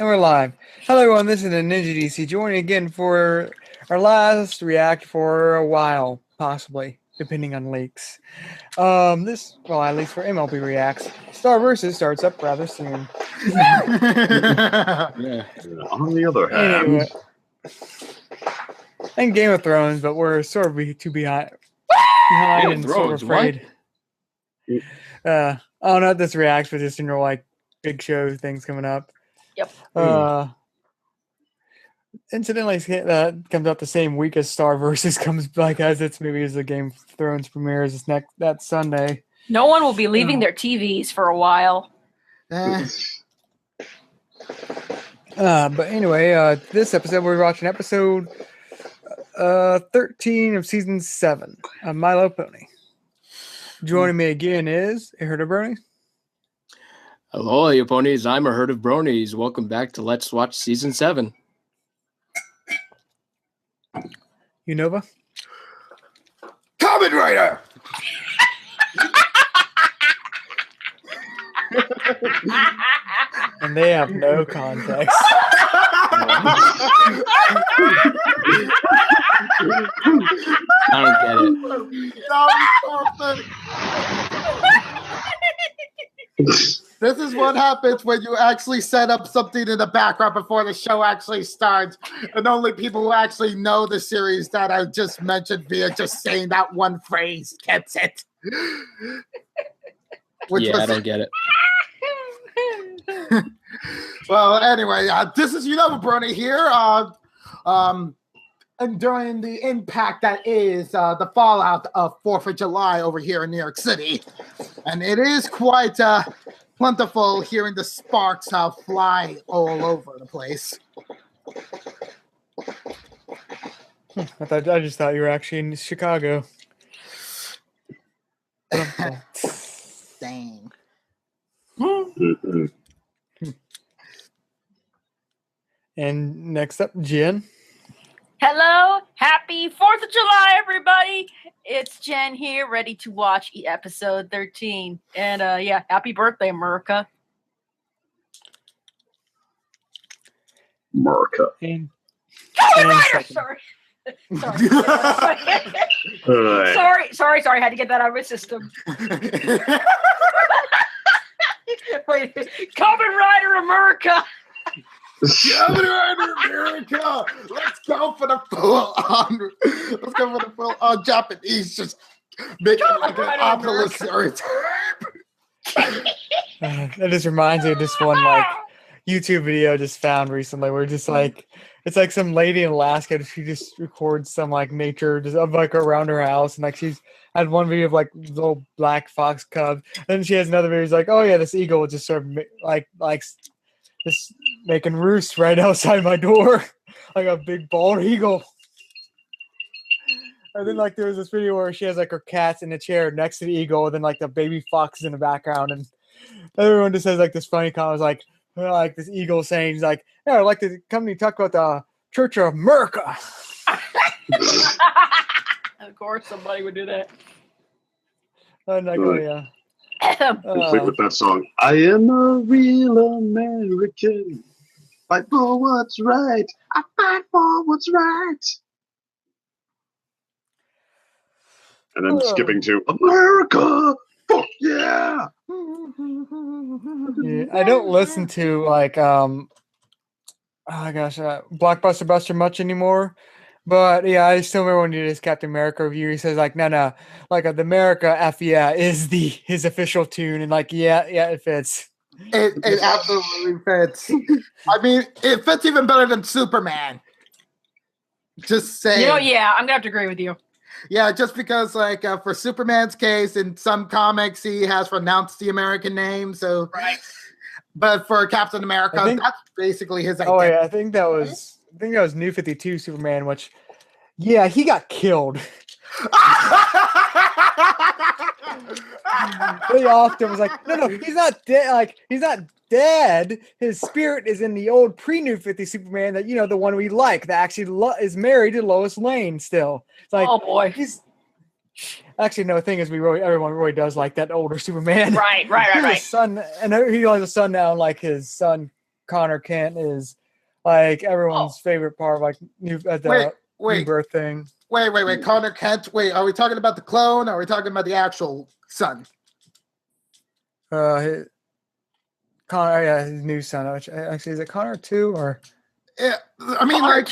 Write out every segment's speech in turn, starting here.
And we're live. Hello, everyone. This is the Ninja DC joining again for our last react for a while, possibly, depending on leaks. At least for MLP reacts. Star Versus starts up rather soon. Yeah. On the other hand, Anyway, and Game of Thrones, but we're sort of too behind and sort of afraid. I don't know if this reacts, but just in real like big show things coming up. Yep. Incidentally, that comes out the same week as Star Versus comes back as its movie as the Game of Thrones premieres that Sunday. No one will be leaving their TVs for a while. But anyway, this episode we're watching episode 13 of season 7 of My Little Pony. Joining me again is a herd of bronies. Hello, you ponies. I'm a herd of bronies. Welcome back to Let's Watch Season 7. Unova. Kamen Rider. And they have no context. I don't get it. This is what happens when you actually set up something in the background before the show actually starts, and only people who actually know the series that I just mentioned via just saying that one phrase gets it. I don't get it. Well, anyway, this is Unova Brony here. And during the impact that is the fallout of 4th of July over here in New York City. And it is quite plentiful hearing the sparks fly all over the place. I just thought you were actually in Chicago. Dang. And next up, Jenn. Hello, happy 4th of July, everybody. It's Jen here, ready to watch episode 13. And yeah, happy birthday, America. America. And Rider! Sorry. Sorry. Had to get that out of my system. Wait, Kamen Rider America. Kamen Rider America! Let's go for the full on Japanese. Just make it like an opulent stereotype. That just reminds me of this one like YouTube video I just found recently where just like it's like some lady in Alaska. She just records some like nature just of like around her house, and like she's had one video of like little black fox cubs. And then she has another video. She's like, oh yeah, this eagle just sort of like just making roosts right outside my door, like a big bald eagle. And then like there was this video where she has like her cats in a chair next to the eagle, and then like the baby fox is in the background, and everyone just has like this funny comment like this eagle saying, he's like, yeah, I'd like to come and talk about the Church of America. Of course, somebody would do that. And I go, yeah. Complete with that song. I am a real American. Fight for what's right. I fight for what's right. And then skipping to America. Fuck yeah. Yeah, I don't listen to like Blockbuster Buster much anymore. But yeah, I still remember when he did his Captain America review. He says like, no, like the America F yeah is his official tune, and like yeah, it fits. It absolutely fits. I mean, it fits even better than Superman. Just saying. Yeah, I'm gonna have to agree with you. Yeah, just because like for Superman's case, in some comics he has pronounced the American name, so right. But for Captain America, that's basically his identity. Oh yeah, I think that was New 52 Superman, which yeah, he got killed. Really often was like, no, he's not dead. Like he's not dead. His spirit is in the old pre-New 50 Superman that the one we like that actually is married to Lois Lane still. It's like, oh boy, he's actually no. The thing is, everyone really does like that older Superman. Right. His son, and he has a son now, and like his son Connor Kent is like everyone's favorite part of like the rebirth thing. Wait. Connor Kent. Wait, are we talking about the clone? Or are we talking about the actual son? Connor, his new son. Which actually, is it Connor 2 or? Yeah, I mean, Connor like,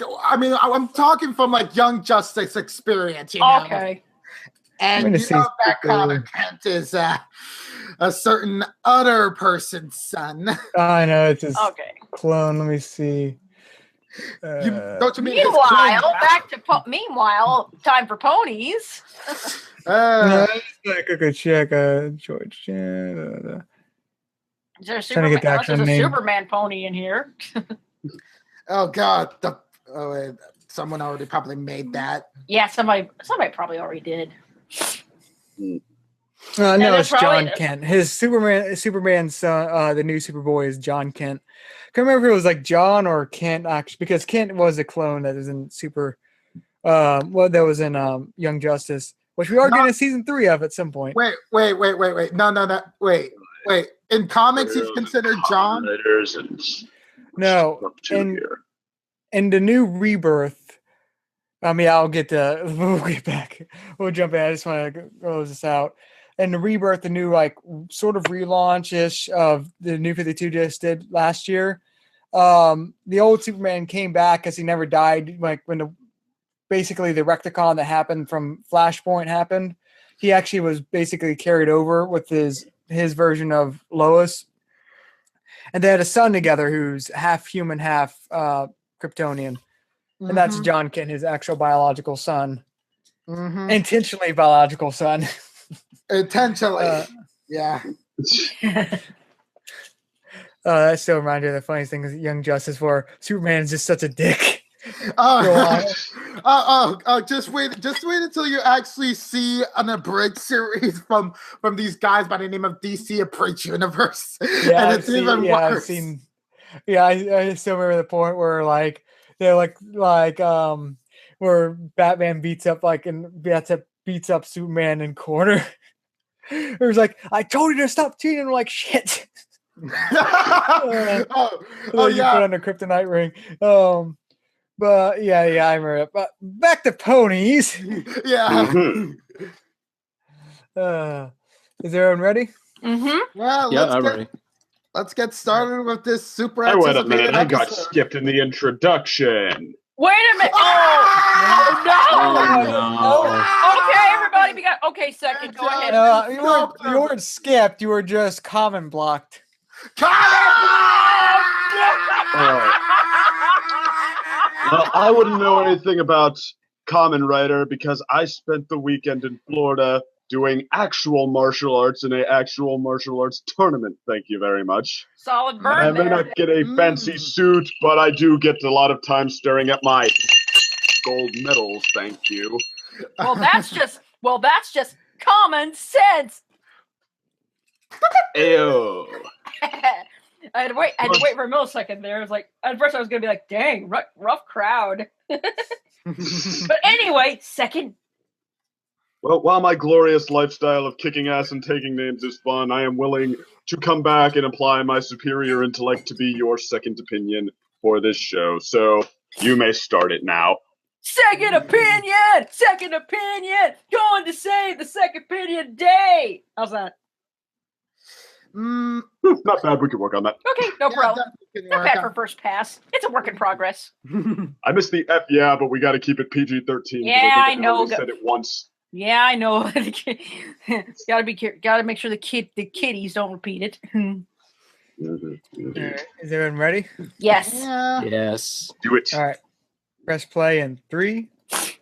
too. I'm talking from like Young Justice experience, you know. Okay. And you know that Connor Kent is a certain other person's son. I know it's his Okay. clone. Let me see. Don't you mean Meanwhile, meanwhile, time for ponies. No, I could check. George Jen. Is there a Trying to get the actual there's a name. Superman pony in here. Oh God! Wait, someone already probably made that. Yeah, somebody probably already did. No, it's John Kent. His Superman's son, the new Superboy is John Kent. I can't remember if it was like John or Kent actually, because Kent was a clone that was in that was in Young Justice, which we are getting a season 3 of at some point. Wait. No. Wait. In comics, he's considered John. No, in the new Rebirth. I mean, we'll get back. We'll jump in. I just want to close this out. And the Rebirth, the new like sort of relaunch-ish of the New 52 just did last year. The old Superman came back because he never died. Like when basically the recticon that happened from Flashpoint happened, he actually was basically carried over with his version of Lois. And they had a son together who's half human, half Kryptonian. And that's John Kent, his actual biological son. Intentionally biological son. Intentionally. Yeah. That still reminds me of the funniest thing is Young Justice where Superman is just such a dick. Just wait until you actually see an abridged series from these guys by the name of DC Abridged Universe. Yeah, and it's even worse. I still remember the point where like they're like where Batman beats up Superman in corner. It was like, I told you to stop cheating. I'm like, shit. You put on the kryptonite ring. But yeah, I remember it. But back to ponies. Yeah. Is everyone ready? Well, I'm ready. Let's get started with this super Wait a anticipated minute, I got episode. skipped in the introduction. Wait a minute! Oh no! Okay, everybody, okay. Second, go ahead. You weren't skipped. You were just comment blocked. Well, I wouldn't know anything about Kamen Rider because I spent the weekend in Florida doing actual martial arts in an actual martial arts tournament. Thank you very much. Solid burn. I may not get a fancy suit, but I do get a lot of time staring at my gold medals. Thank you. Well, that's just common sense. Ayo. I had to wait for a millisecond there. I was like, at first I was gonna be like, dang, rough crowd. But anyway, second. Well, while my glorious lifestyle of kicking ass and taking names is fun, I am willing to come back and apply my superior intellect to be your second opinion for this show. So you may start it now. Second opinion! Second opinion! Going to save the second opinion day! How's that? Not bad, we can work on that. Okay, no problem. Not bad for first pass. It's a work in progress. I missed the F, but we got to keep it PG-13. Yeah, I know. I said it once. Yeah, I know. Gotta make sure the kiddies don't repeat it. Is everyone ready? Yes. Yeah. Yes. Do it. All right. Press play in 3,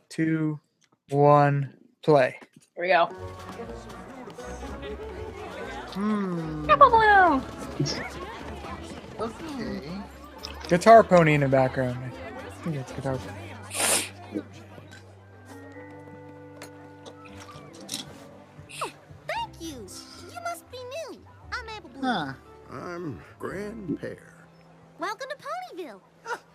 2, 1, play. Here we go. Okay. Guitar pony in the background. I think it's guitar pony. Thank you. You must be new. I'm Apple Blue. Huh. I'm Grand Pear. Welcome to Ponyville.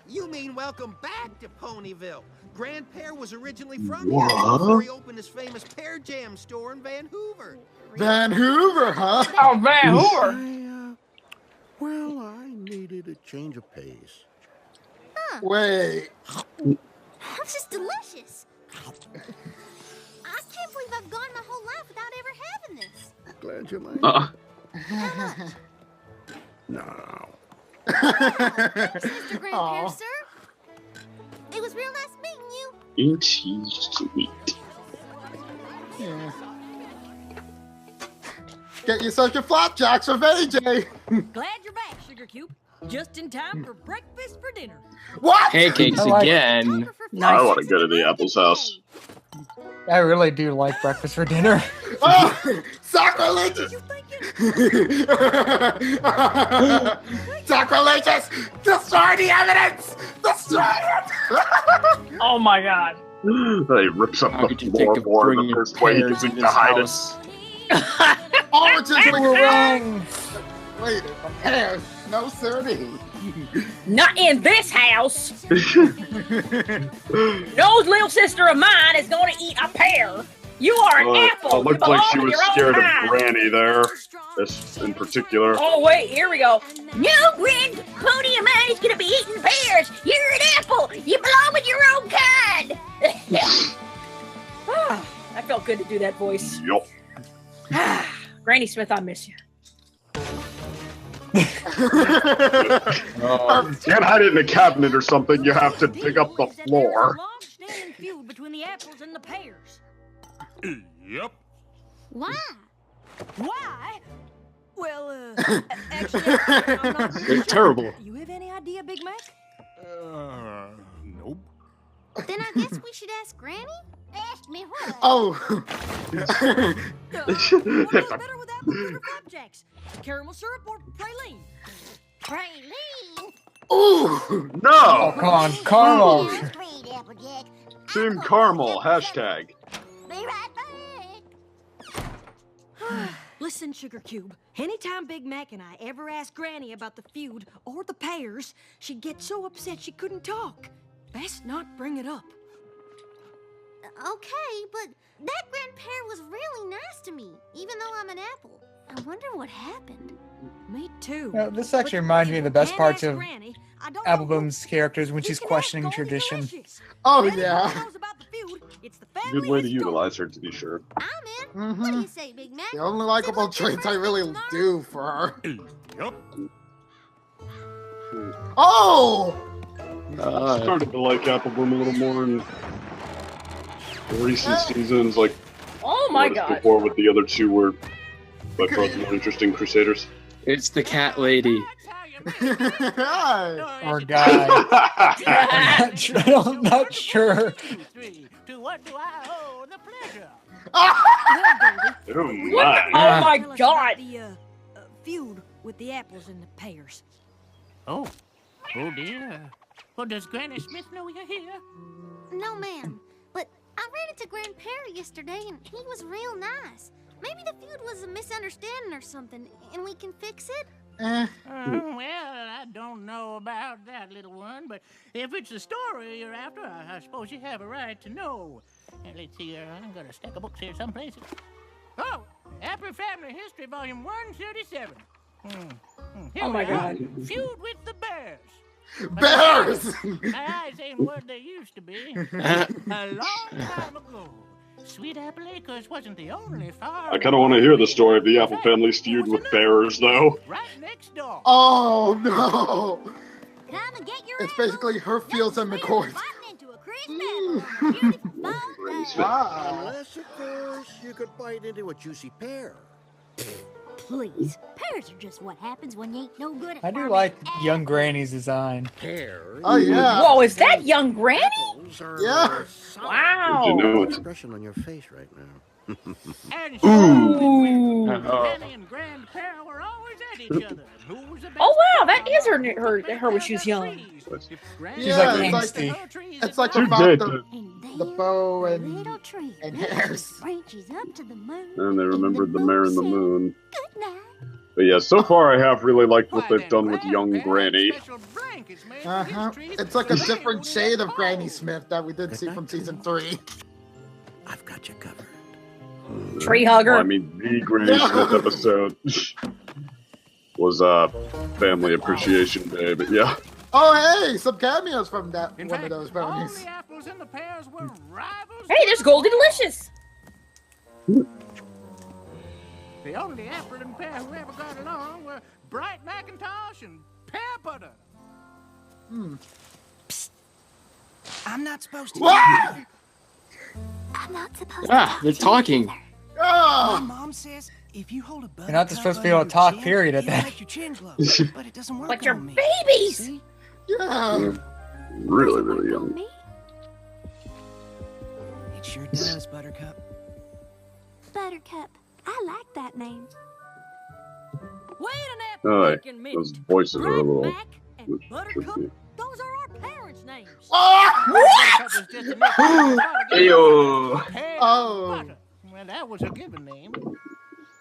You mean welcome back to Ponyville. Grand Pear was originally from What? here before he opened his famous Pear Jam store in Vancouver. Vancouver, huh? Oh, man, Well, I needed a change of pace. Wait. This is delicious. I can't believe I've gone my whole life without ever having this. Glad you like it. How much? No. Thanks, Mr. Grand Aw. Pear, sir. It was real nice meeting you. Ain't he sweet? Yeah. Get yourself your flapjacks with AJ. Glad you're back, Sugar Cube. Just in time for breakfast for dinner. What? Pancakes I like- again. I want to go to the Apple's house. I really do like breakfast for dinner. Oh, sacrilegious! Sacrilegious! Destroy the evidence! Destroy it! Oh my god. He rips up How the could you floor think of board the bringing first way he pears can in to this hide it. house? Oranges You were with wrong. Wait, pears. No siree. Not in this house. No little sister of mine is going to eat a pear. You are an apple. It You looked like she belong in was your own scared of kind. Granny there, this in particular. Oh wait, here we go. No, Grand Pony of mine is gonna be eating pears. You're an apple. You belong with your own kind. That felt good to do that voice. Yup. Granny Smith, I miss you. Oh, Can't hide it in a cabinet or something. You have to dig up the floor. Long-standing feud between the apples and the pears. Yep. Why? Why? Well, actually, I'm not really they're sure. terrible. You have any idea, Big Mac? Nope. Then I guess we should ask Granny? Ask me what? Oh. What goes better with apple fritter flapjacks? Caramel syrup or praline? Praline? Ooh. No! Oh, come on, caramel. Yes, great, Applejack. Team Caramel, hashtag. Be right back. Listen, Sugar Cube. Anytime Big Mac and I ever asked Granny about the feud or the pears, she'd get so upset she couldn't talk. Best not bring it up. Okay, but that Grand Pear was really nice to me, even though I'm an apple. I wonder what happened. Me too. No, this actually reminds me of the best Can't parts ask of Granny. I don't know Applebaum's characters when who. she's You can ask questioning Goldie tradition. Delicious. Oh, Everybody yeah. knows about the feud. It's the family Good way to history. utilize her, to be sure. I'm in. What do Mhm. you say, Big Mac? The only likable traits I really do for her. Yep. Oh! Started to like Applebloom a little more in the recent seasons, like Oh my noticed god. before with the other two were by far the more interesting Crusaders. It's the cat lady. Hi. Or guy. I'm not sure. To what do I owe the pleasure? Oh We my! Oh my Tell us god. about the feud with the apples and the pears. Oh. Oh dear. Well, does Granny Smith know you're here? No, ma'am. But I ran into Grand Pear yesterday, and he was real nice. Maybe the feud was a misunderstanding or something, and we can fix it? Eh. Well, I don't know about that, little one, but if it's a story you're after, I suppose you have a right to know. And let's see, I've got a stack of books here someplace. Oh, Happy Family History, Volume 137. Here Oh we my are. god. Feud with the Bears. Bears! My eyes ain't what they used to be. A long time ago. Sweet Apple Acres wasn't the only farm. I kind of want to hear the story of the Apple family's feud with bears, though. Right next door. Oh, no. Come and get your It's apples. basically her fields and McCoy's. Biting into a crisp apple on a beautiful fall day. Wow. Unless, of course, you could bite into a juicy pear. Please, pears are just what happens when you ain't no good at I do farming like apples. young Granny's design. Pears. Oh, yeah. Whoa, is that young Granny? Apples are Yeah. solid. Wow. You know it. Expression on your face right now. And Ooh. Granny and Grand Pear were always at each other. Who was the best Oh wow, that is farmer? her when she was young. She's Yeah, like it's angsty. It's like Too about dead. the And the there bow were and- little trees and hairs. branches up to the moon. And they remembered the mare and the said, moon. Good night. But yeah, so far I have really liked what they've done with young Granny. Uh-huh. It's like a different shade of Granny Smith that we did see from season 3. I've got you covered. Tree hugger. Well, I mean, the Granny Yeah. Smith episode. was Family Appreciation Day, but yeah. Oh, hey, some cameos from that In one fact, of those all brownies. the apples and the pears were rivals. Hey, there's Goldie Delicious. The only apple and pear who ever got along were Bright Macintosh and Pear Butter. I'm not supposed to. What? I'm not supposed Ah, to they're talking. My Oh, mom says if you hold a You're not buttercup supposed to be able to under talk, your chin, period, at it'll that. make your chin glow, but it doesn't work But you're on me. babies. See? yeah. Really, really young. me? It sure does, Buttercup. Buttercup. I like that name. Wait an Oh, freaking minute. those voices are a Bright little Mac and Buttercup, tricky. those are our parents' names. Buttercup was just a nickname. Ayo. Pear Oh. Butter. Well, that was a given name.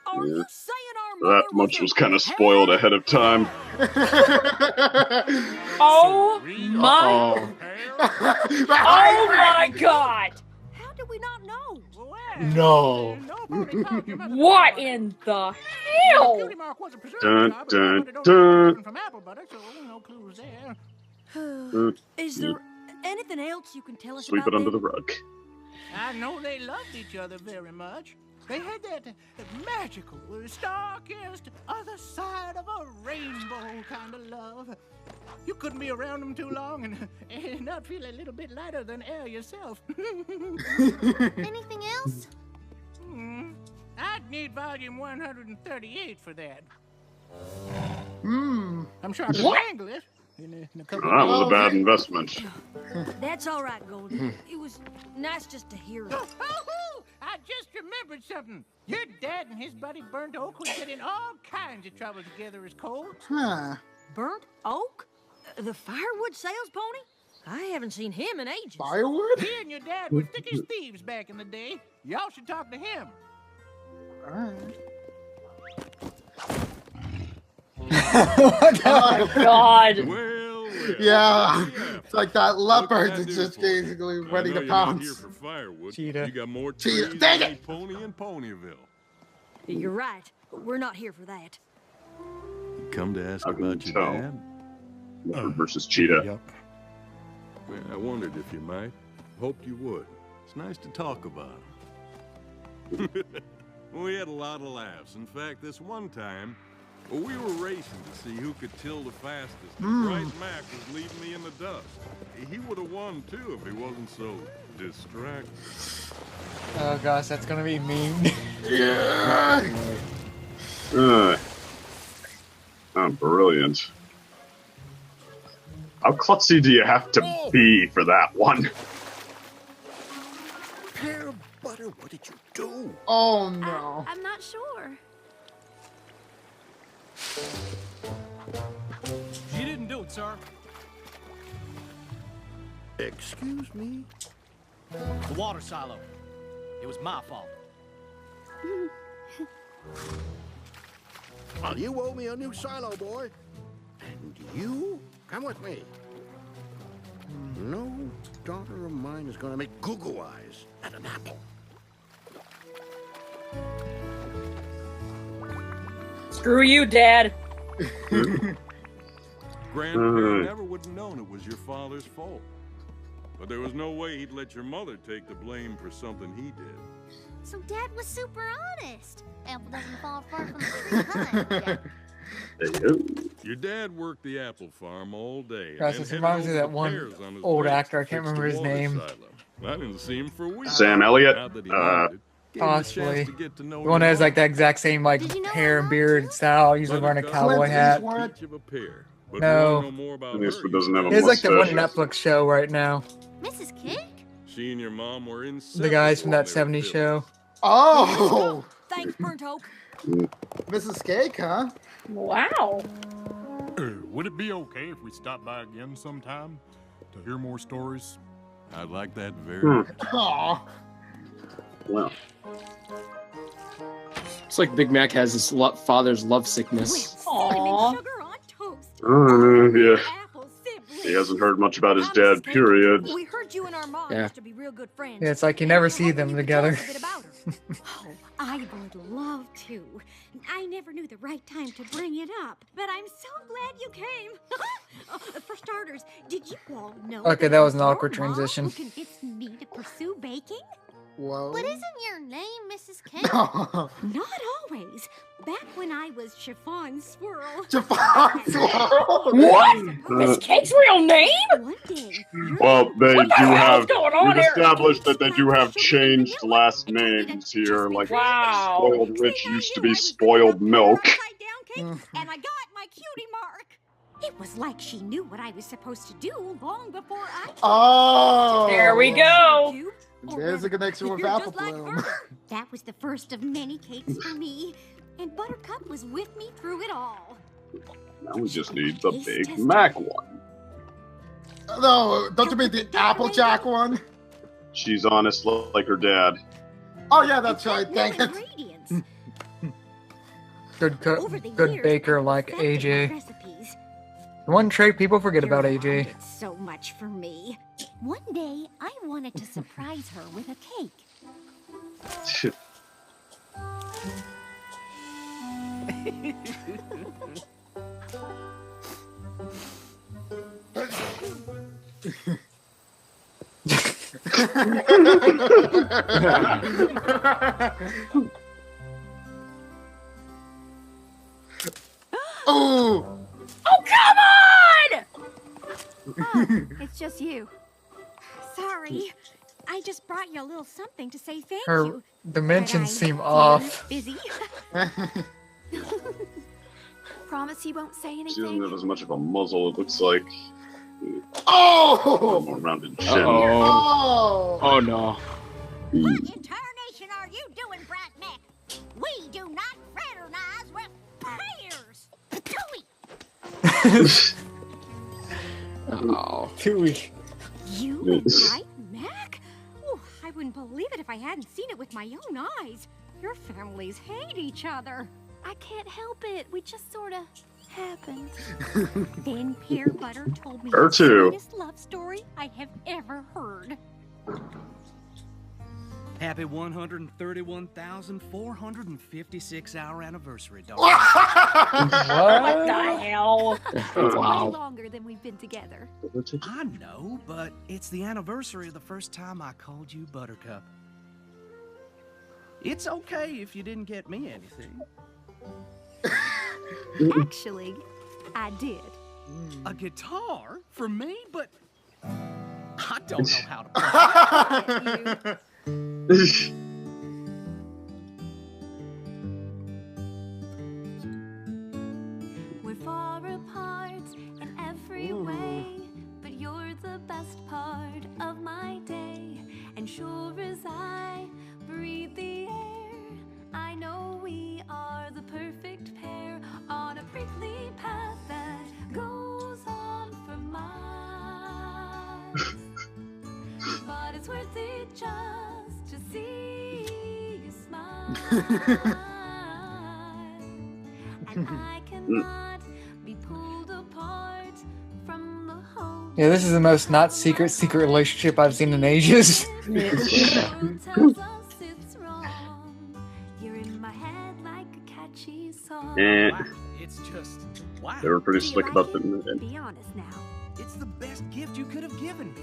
Are Yeah. you saying our That mother much was a kind of spoiled pear? ahead of time. Oh my! Oh, Oh my God! How did we not know? No. Nobody called your mother What butter. in the Cutie hell? mark was a preserve Dun, job, but dun, butter don't dun. different from apple butter, so no clues there. Is there anything else you can tell us Sweep about it under the them? rug. I know they loved each other very much. They had that magical, star-kissed, other side of a rainbow kind of love. You couldn't be around them too long and not feel a little bit lighter than air yourself. Anything else? I'd need volume 138 for that. Hmm. I'm sure I could wrangle it in a couple That of was a days. bad investment. That's all right, Goldie. It was nice just to hear it. Oh, I just remembered something. Your dad and his buddy Burnt Oak would get in all kinds of trouble together as colts. Huh. Burnt Oak? The firewood sales pony? I haven't seen him in ages. Firewood? He and your dad were thick as thieves back in the day. Y'all should talk to him. Alright. Oh God! Well, Yeah. It's like that leopard What can I that's do just for you? basically I ready know to you're not here pounce. for firewood. Cheetah. You got more Cheetah. trees Dang than it! a pony in Ponyville. You're right. We're not here for that. You come to ask How can about you your tell? dad? Leopard versus cheetah. Well, I wondered if you might. Hoped you would. It's nice to talk about him. We had a lot of laughs. In fact, this one time, we were racing to see who could till the fastest. Bright Mac was leaving me in the dust. He would have won, too, if he wasn't so distracted. Oh gosh, that's gonna be mean. Yeah. Oh, brilliant. How klutzy do you have to be for that one? Pear Butter, what did you do? Oh no. I'm not sure. You didn't do it, sir. Excuse me? The water silo. It was my fault. Well, you owe me a new silo, boy. And you, come with me. No daughter of mine is gonna make goo-goo eyes at an apple. Screw you, Dad. Grandpa never would have known it was your father's fault. But there was no way he'd let your mother take the blame for something he did. So Dad was super honest. Apple doesn't fall far from the tree, huh? Your dad worked the apple farm all day. Gosh, and this then reminds me headed of that over one to Pear's on his old bike actor, I to can't fix the remember his water name. silo. I didn't see him for weeks. Sam Elliott? Now that he minded, gave him a chance Possibly. to get to know The one that your has like mom. the exact same like Did you know hair her and mom, beard too? and style, usually wearing a Buttercup cowboy Clint hat. Eastwood. Each of a pair. But No. wanna know more about This her, one doesn't have a He has like the one mustache. Netflix show right now. Mrs. Kick? She and your mom were in The guys from that 70s show. Oh! Thanks, Burnt Oak. Mrs. Cake, huh? Wow. Would it be okay if we stop by again sometime to hear more stories? I'd like that very much. Aw. Well, It's like Big Mac has his father's love sickness. Aw. Sugar on toast. yeah. Apple siblings. He hasn't heard much about his I'm dad, Mrs. Cake. period. We heard you and our mom Yeah. used to be real good friends. Yeah, it's like you never We're see hoping them you could together. tell us a bit about her. Oh, I'd would love to. I never knew the right time to bring it up, but I'm so glad you came. For starters, did you all know? Okay, that was an your awkward mom transition. Who convinced me to pursue baking? Whoa. But isn't your name Mrs. King? Not always. Back when I was Chiffon Swirl. Chiffon Swirl? What? Miss Cake's real name? One day. Well, they What the do hell's have. going on We've here? established that they do have changed last names here. Like Wow. Spoiled Rich used to be Spoiled Milk. And I got my cutie mark. It was like she knew what I was supposed to do long before I came. Oh. There we go. There's a connection with You're Apple just like Bloom. her. That was the first of many cakes for me. And Buttercup was with me through it all. Now we just need the Big Mac one. No, don't you mean the Applejack one? She's honest like her dad. Oh yeah, that's right. Dang it. Good baker like AJ. Recipes. The one trait people forget about Your mom AJ. did so much for me. One day, I wanted to surprise her with a cake. Oh! Oh, come on! Oh, it's just you. Sorry. I just brought you a little something to say thank Her you. dimensions seem But off. Busy. Promise you won't say She doesn't anything. have as much of a muzzle. It looks like. Oh! More rounded chin. Uh-oh. Oh, no. What in tarnation are you doing, Brat Mac? We do not fraternize with players. Oh. Tooey. You and Brat Mac? Oh, I wouldn't believe it if I hadn't seen it with my own eyes. Your families hate each other. I can't help it. We just sort of happened. Then Pear Butter told me Her the too. sweetest love story I have ever heard. Happy 131,456 hour anniversary, dog. What the hell? Way Wow. longer than we've been together. I know, but it's the anniversary of the first time I called you Buttercup. It's okay if you didn't get me anything. Actually, I did. A guitar for me, but I don't know how to play. We're far apart in every way, but you're the best part of my day. And sure as I breathe the air, I know we are the perfect pair on a prickly path that goes on for miles. But it's worth it just to see you smile. And I cannot be pulled apart from the hope. Yeah, this is the most not secret relationship I've seen in ages. Tells us it's wrong. You're in my head like a catchy song. Eh. It's just, wow. They were pretty Do you slick like about it? the. Be honest now. It's the best gift you could have given me.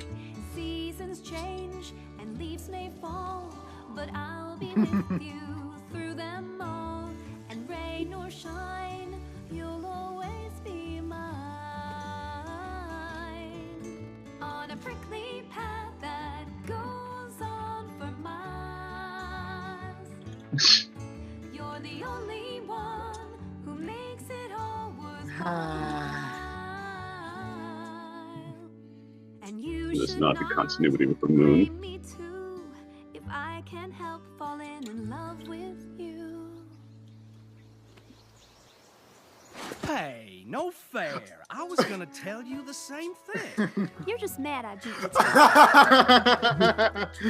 Seasons change and leaves may fall, but I'll be with you through them all. And rain or shine, you'll always be mine. On a prickly path that goes on for miles. You're the only one who makes it all worthwhile. And you There's should not the continuity with the moon. blame me too if I can't help falling in love with you. Hey, no fair. I was gonna tell you the same thing. You're just mad I beat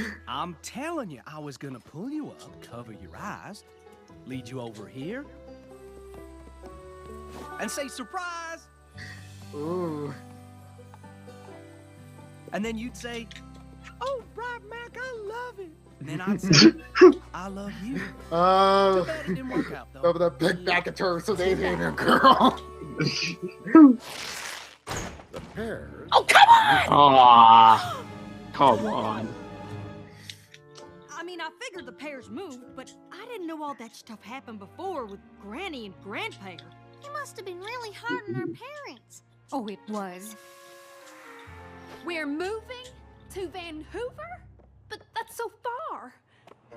you. I'm telling you, I was gonna pull you up, cover your eyes, lead you over here, and say surprise. Ooh. And then you'd say, "Oh, Bright Mac, I love it." then I'd say, I love you. Too bad it didn't work out, though. Over the big bag of impersonating a girl. The Pear. Oh, come on! Aw, come on. I mean, I figured the Pears moved, but I didn't know all that stuff happened before with Granny and Grandpa. It must have been really hard on our parents. Oh, it was. We're moving to Vancouver? But that's so far.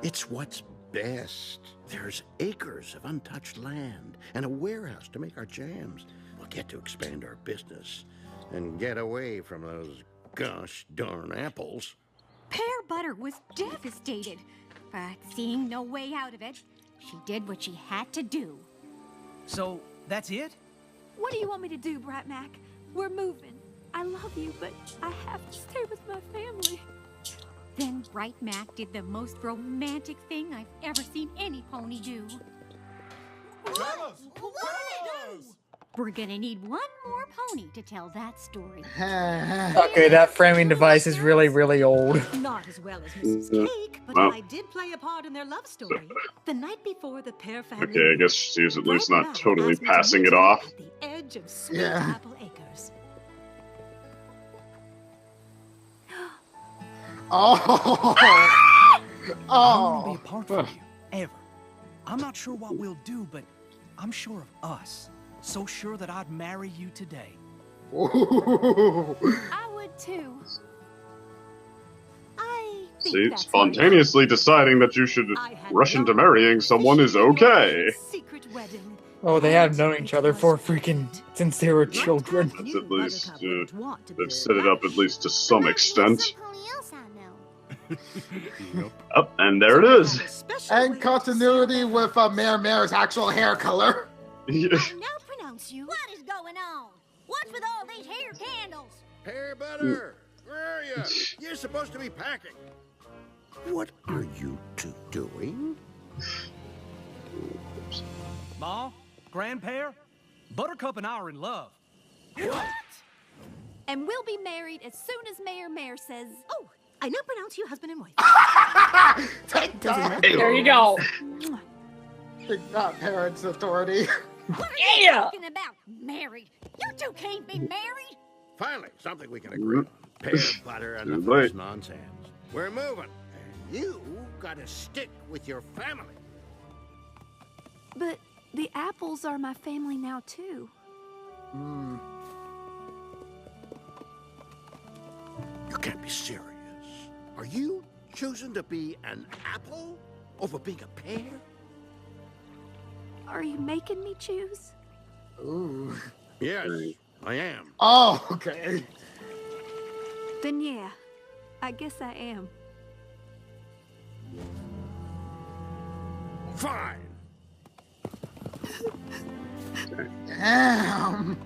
It's what's best. There's acres of untouched land and a warehouse to make our jams. We'll get to expand our business and get away from those gosh darn apples. Pear Butter was devastated, but seeing no way out of it, she did what she had to do. So, that's it? What do you want me to do, Bright Mac? We're moving. I love you, but I have to stay with my family. Then Bright Mac did the most romantic thing I've ever seen any pony do. Tell us! What did it do? We're gonna need one more pony to tell that story. Okay, that framing device is really, really old. Not as well as Mrs. Cake, but Well. I did play a part in their love story. The night before the Pear family. Okay, I guess she's at least not totally passing it off. At the edge of Sweet Yeah. Apple Acres. Oh. I don't want to Oh. be apart from you, ever. I'm not sure what we'll do, but I'm sure of us. So sure that I'd marry you today. Ooh. I would too. I think See, that's spontaneously deciding that you should rush into marrying someone is okay. Secret wedding. Oh, they have known each other for freaking since they were children. That's at least, they've set it up at least to some extent. Up, and there it is. And continuity with Mare's actual hair color. Now pronounce you. What is going on? What's with all these hair candles? Pear Butter, where are you? You're supposed to be packing. What are you two doing? Ma, Grandpa, Buttercup and I are in love. What? And we'll be married as soon as Mayor says. Oh, I now pronounce you husband and wife. Take that. There you go. Take that, parents' authority. What are you talking about? Married? You two can't be married. Finally, something we can agree on. Pear Butter and the Too first late. nonsense. We're moving, and you gotta stick with your family. But the apples are my family now too. You can't be serious. Are you choosing to be an apple over being a pear? Are you making me choose? Ooh. Yes, I am. Oh, okay. Then yeah, I guess I am. Fine. Damn.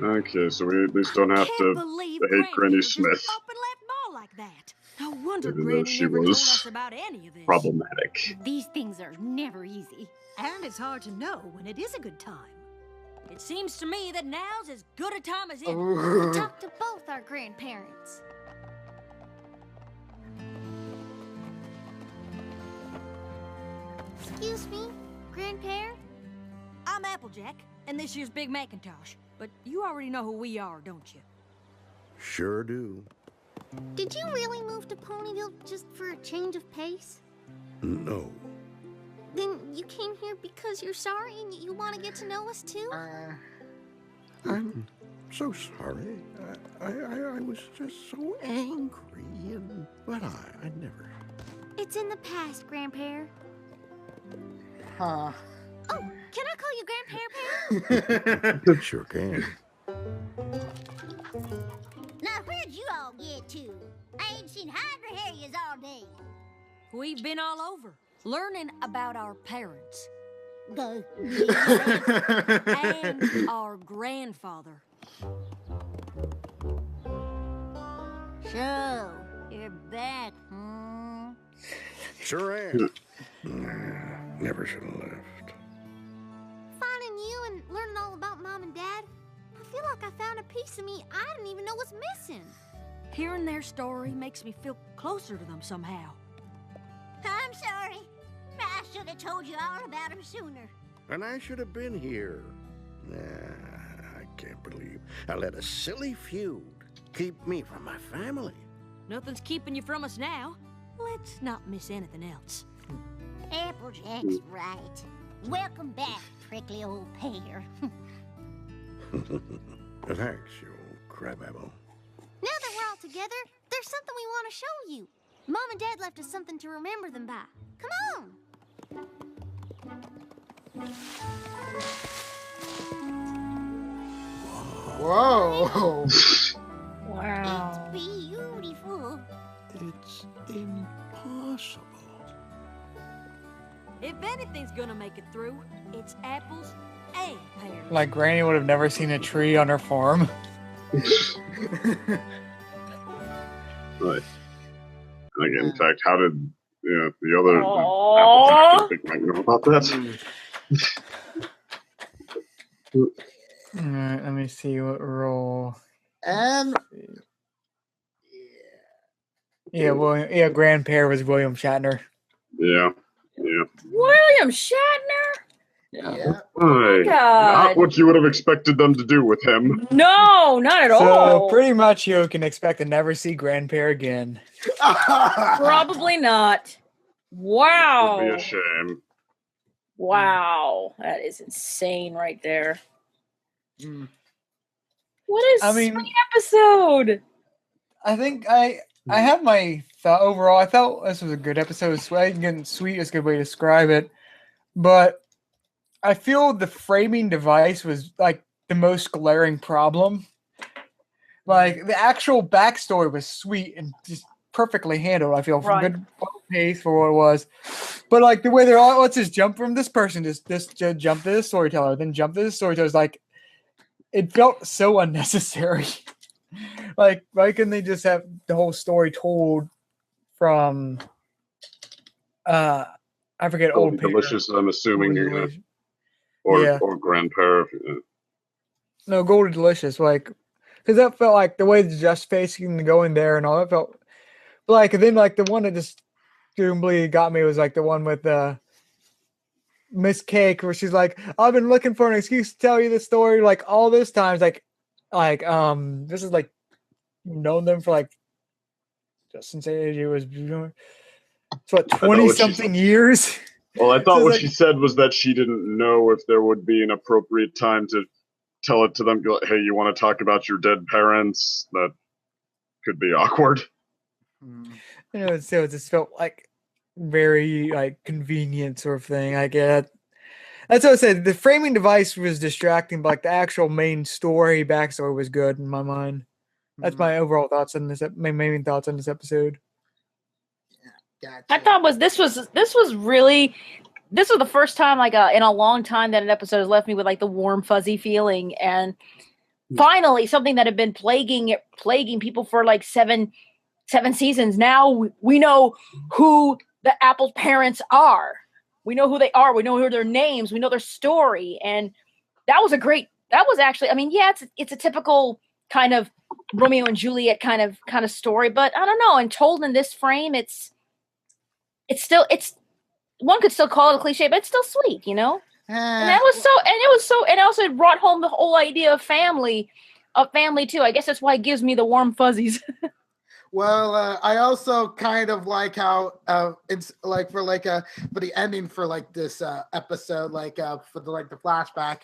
Okay, so we at least don't have to Believe hate Granny Granny just Smith, up and left Ma like that. No wonder even though Granny she never told was us about any of this. problematic. These things are never easy. And it's hard to know when it is a good time. It seems to me that now's as good a time as any. Ooh. Talk to both our grandparents. Excuse me, Grandpa? I'm Applejack, and this year's Big Macintosh. But you already know who we are, don't you? Sure do. Did you really move to Ponyville just for a change of pace? No. Then you came here because you're sorry and you want to get to know us too? I'm so sorry. I was just so angry, but I never. It's in the past, Grandpa. Huh. Oh, can I call you Grandpa Pear? Sure can. Now, where'd you all get to? I ain't seen Hydra Harriers all day. We've been all over, learning about our parents. And our grandfather. So, you're back, hmm? Sure am. Never should have left. Finding you and learning all about Mom and Dad, I feel like I found a piece of me I didn't even know was missing. Hearing their story makes me feel closer to them somehow. I'd have told you all about him sooner. And I should have been here. I can't believe I let a silly feud keep me from my family. Nothing's keeping you from us now. Let's not miss anything else. Applejack's right. Welcome back, prickly old Pear. Thanks, you old crabapple. Now that we're all together, there's something we want to show you. Mom and Dad left us something to remember them by. Come on. Whoa. Wow. It's beautiful. It's impossible. If anything's gonna make it through, it's apples and pears. Like Granny would have never seen a tree on her farm. Right. Like, in fact, how did the other Applejack might know about that? Alright, let me see what role. And Yeah, Grandpa was William Shatner. Yeah. William Shatner? yeah. Right. God. Not what you would have expected them to do with him. No, not at So all. pretty much you can expect to never see Grandpa again. Probably not. Wow. It'd be a shame. Wow. That is insane right there. What a sweet episode. I think I have my thought overall. I felt this was a good episode. Sweet is a good way to describe it. But I feel the framing device was like the most glaring problem. Like the actual backstory was sweet and just perfectly handled. I feel from good pace for what it was. But like the way they're all, let's just jump from this person, just jump to this storyteller, then jump to this storyteller. It's like it felt so unnecessary. Like, why couldn't they just have the whole story told from I forget old Pear. Delicious, I'm assuming you're gonna or Grandpa. No, Golden Delicious, like because that felt like the way the just facing to go in there and all that felt like, and then like the one that just completely got me was like the one with Miss Cake, where she's like, I've been looking for an excuse to tell you this story like all this times, like this is like known them for like just since age was what 20 something years. Well, I thought So what like, she said was that she didn't know if there would be an appropriate time to tell it to them. Go, hey, you want to talk about your dead parents? That could be awkward. So it just felt like very like convenient sort of thing. I get. That's what I said. The framing device was distracting, but like the actual main story backstory was good in my mind. That's my overall thoughts on this. My main thoughts on this episode. Gotcha. I thought this was the first time like in a long time that an episode has left me with like the warm fuzzy feeling, and finally something that had been plaguing people for like seven seasons. Now we know who the Apple parents are. We know who they are. We know who their names. We know their story, and that was actually. I mean, yeah, it's a typical kind of Romeo and Juliet kind of story, but I don't know. And told in this frame, it's one could still call it a cliche, but it's still sweet, you know. And also it brought home the whole idea of family too. I guess that's why it gives me the warm fuzzies. Well, I also kind of like how it's like for the ending for like this episode, like for the flashback,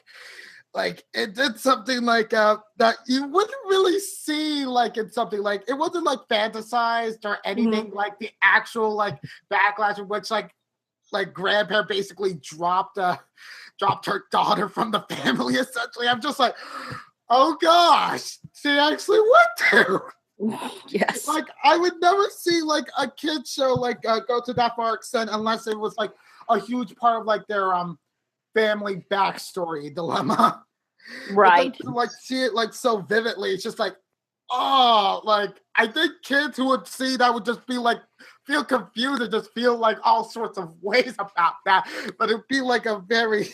like it did something like that you wouldn't really see like in something like it wasn't like fantasized or anything like the actual like backlash in which like Grandpa basically dropped her daughter from the family. Essentially, I'm just like, oh gosh, she actually went there. Yes. Like I would never see like a kid show like go to that far extent unless it was like a huge part of like their family backstory dilemma. Right. To like see it like so vividly, it's just like, oh, like I think kids who would see that would just be like feel confused and just feel like all sorts of ways about that. But it'd be like a very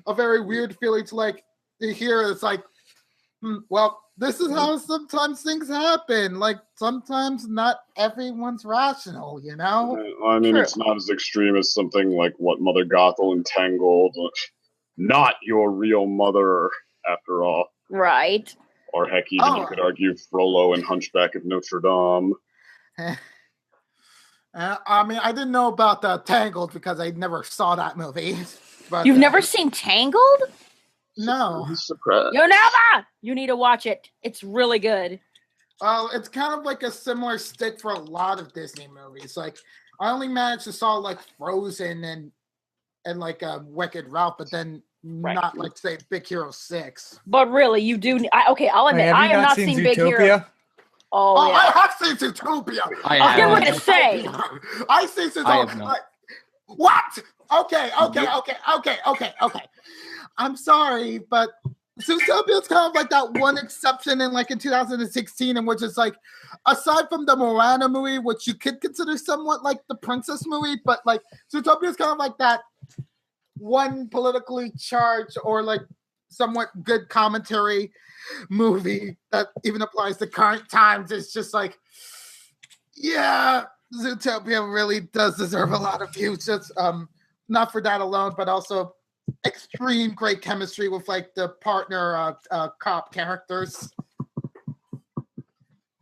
weird feeling to like to hear. It's like, well, this is how sometimes things happen. Like sometimes not everyone's rational, you know? I mean, True. it's not as extreme as something like what Mother Gothel entangled. Not your real mother, after all. Right. Or heck, even you could argue Frollo and Hunchback of Notre Dame. I mean, I didn't know about the Tangled because I never saw that movie. But, You've never seen Tangled? No. I'm surprised. You never! You need to watch it. It's really good. Well, it's kind of like a similar stick for a lot of Disney movies. Like, I only managed to saw like Frozen and like Wicked Ralph, but then not like say Big Hero 6. But really, you do. Okay, I'll admit, Have I you have not seen seen Big Hero. Zootopia? Oh, yeah. I have seen Zootopia. I was getting have. ready to say. I see Zootopia. I have not. What? Okay. I'm sorry, but Zootopia is kind of like that one exception in 2016, in which it's like, aside from the Moana movie, which you could consider somewhat like the princess movie, but like Zootopia is kind of like that one politically charged or like somewhat good commentary movie that even applies to current times. It's just like, yeah, Zootopia really does deserve a lot of views. Just not for that alone, but also extreme great chemistry with like the partner cop characters.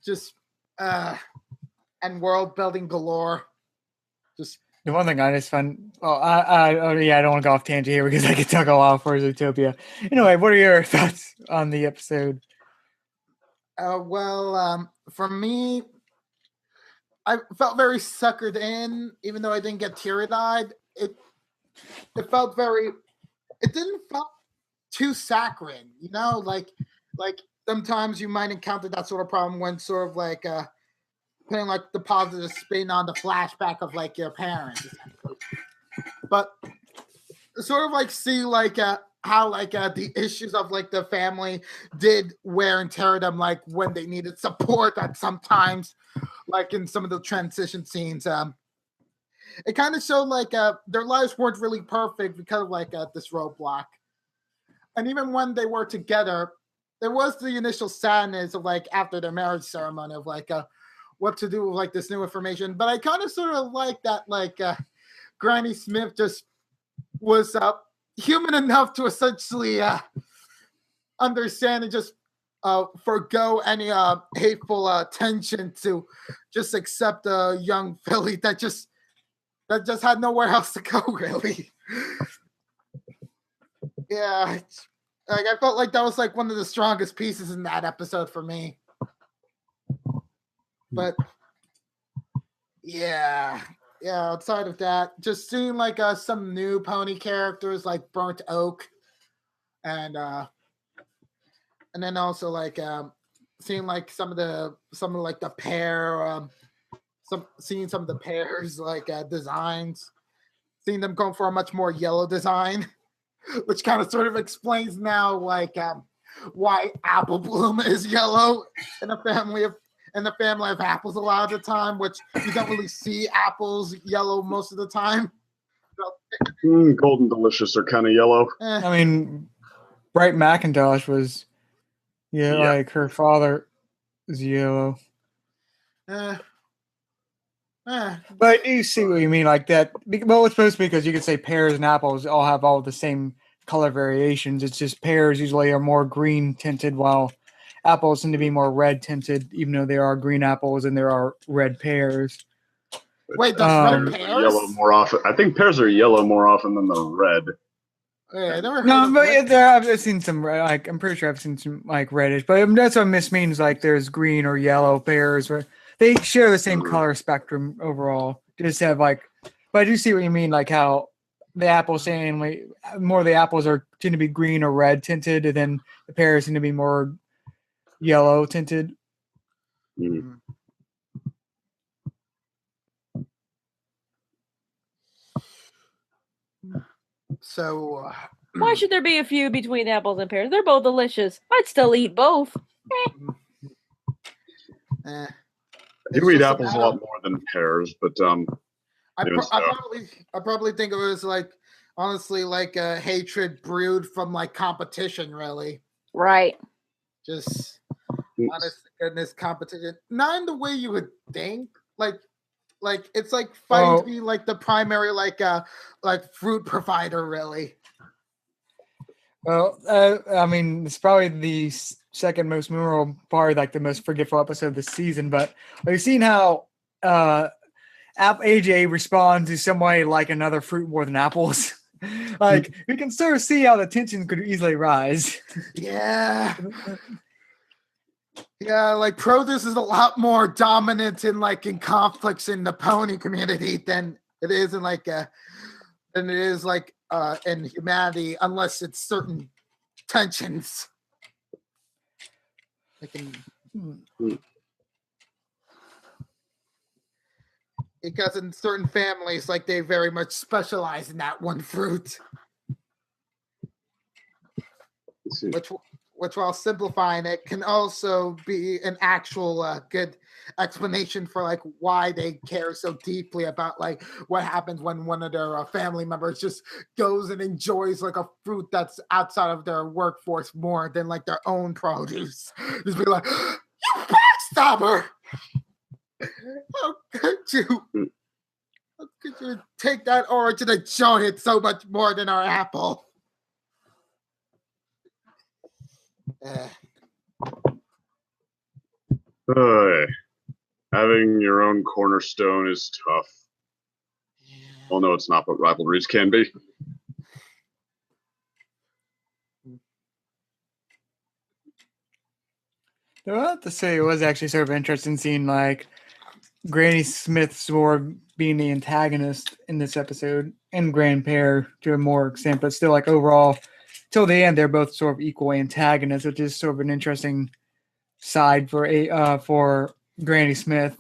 Just and world building galore. Just the one thing I just found. I don't want to go off tangent here because I could talk a lot for Zootopia. Anyway, what are your thoughts on the episode? For me, I felt very suckered in, even though I didn't get teary-eyed. It felt very. It didn't feel too saccharine, you know. Like sometimes you might encounter that sort of problem when sort of like putting like the positive spin on the flashback of like your parents, essentially. But sort of like see like how like the issues of like the family did wear and tear them, like when they needed support. That sometimes, like in some of the transition scenes, it kind of showed like their lives weren't really perfect because of like this roadblock. And even when they were together, there was the initial sadness of like after their marriage ceremony of like what to do with like this new information. But I kind of sort of like that like Granny Smith just was human enough to essentially understand and just forgo any hateful attention to just accept a young filly that just had nowhere else to go, really. Yeah, like I felt like that was like one of the strongest pieces in that episode for me. But yeah, outside of that, just seeing like some new pony characters like Burnt Oak, and then also like seeing like some of like the Pear, seeing some of the Pear's like designs, seeing them going for a much more yellow design, which kind of sort of explains now like why Apple Bloom is yellow in a family of apples a lot of the time, which you don't really see apples yellow most of the time. Golden Delicious are kind of yellow. I mean, Bright Macintosh was, like her father is yellow. But you see what you mean, like that. Well, it's supposed to be because you could say pears and apples all have all the same color variations. It's just pears usually are more green tinted, while apples tend to be more red tinted, even though there are green apples and there are red pears. Wait, does red pears? Yellow more often. I think pears are yellow more often than the red. Yeah, I never heard No, of but red I've seen some, like, I'm pretty sure I've seen some like reddish, but that's what Miss means. Like, there's green or yellow pears, where they share the same color spectrum overall. Just have like, but I do see what you mean, like how the apples saying more of the apples tend to be green or red tinted, and then the pears tend to be more yellow tinted. So why should there be a feud between apples and pears? They're both delicious. I'd still eat both. I do eat apples a lot more than pears, but I probably think it was like honestly like a hatred brewed from like competition, really. Right. Just honest to goodness competition. Not in the way you would think. Like it's like fighting to be like the primary like fruit provider, really. Well, I mean, it's probably the second most memorable part, like the most forgetful episode of the season. But we've seen how AJ responds to somebody like another fruit more than apples. Like we can sort of see how the tension could easily rise. Yeah. Yeah, like produce is a lot more dominant in conflicts in the pony community than it is in in humanity, unless it's certain tensions. Because in certain families, like they very much specialize in that one fruit. Which while simplifying it, can also be an actual good explanation for like why they care so deeply about like what happens when one of their family members just goes and enjoys like a fruit that's outside of their workforce more than like their own produce. Just be like, you backstabber! How could you? How could you take that origin and show it so much more than our apple? Having your own cornerstone is tough. Well, no, it's not, but rivalries can be. I have to say, it was actually sort of interesting seeing like Granny Smith sort of being the antagonist in this episode, and Pear to a more extent, but still like overall, till the end, they're both sort of equal antagonists, which is sort of an interesting side for Granny Smith.